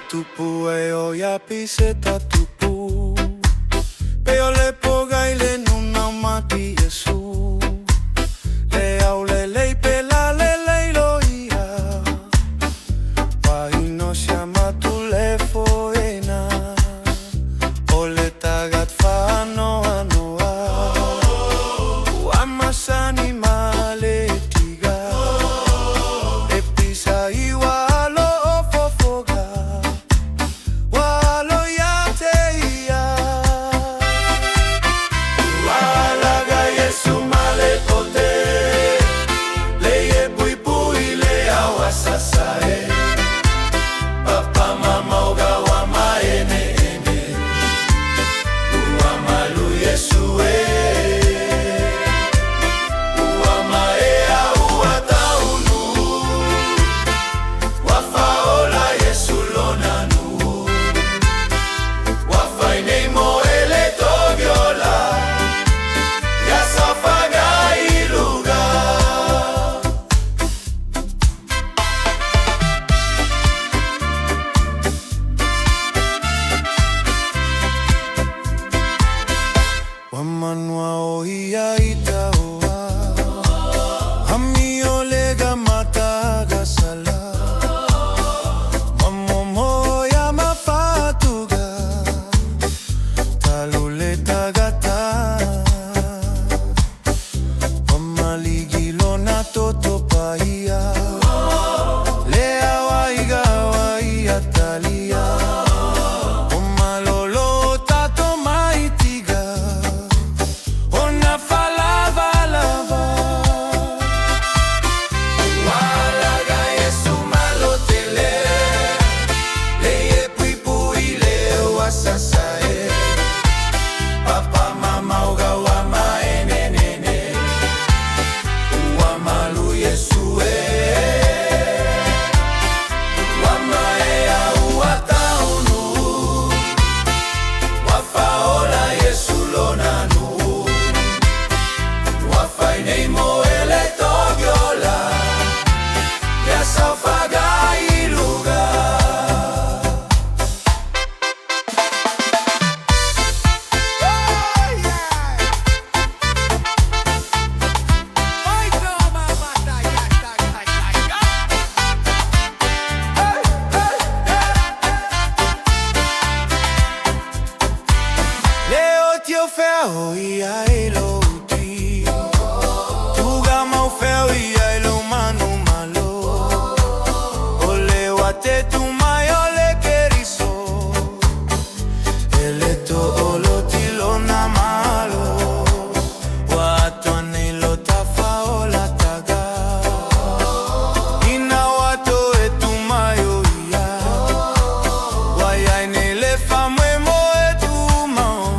tupu e o yapi se tatupu pe o le poga I le nuna mati Yesu le au le lei pe la le lei lo ia pa ino siama tu le foena o le tagat fa noa noa ua masani male tiga e pisa iwa Wamanua o ia ita oa Ami o lega mata gasala Mamomo ya mafatuga Talule tagata Wamaligilo na toto paia Lea waiga waia talia Feo ia ilo uti Tuga mau feo ia ilo manu malo Ole wate tu mai ole keriso Ele to olo tilo na malo Watu anilo tafa ola taga Ina watu etu mai o ia Waya nele famwe mo etu mao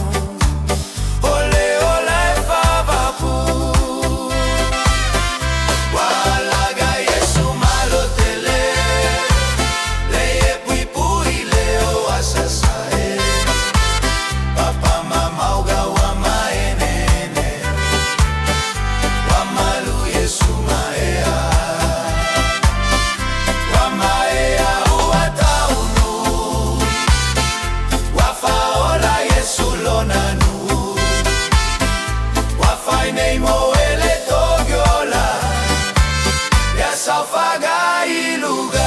Alofaina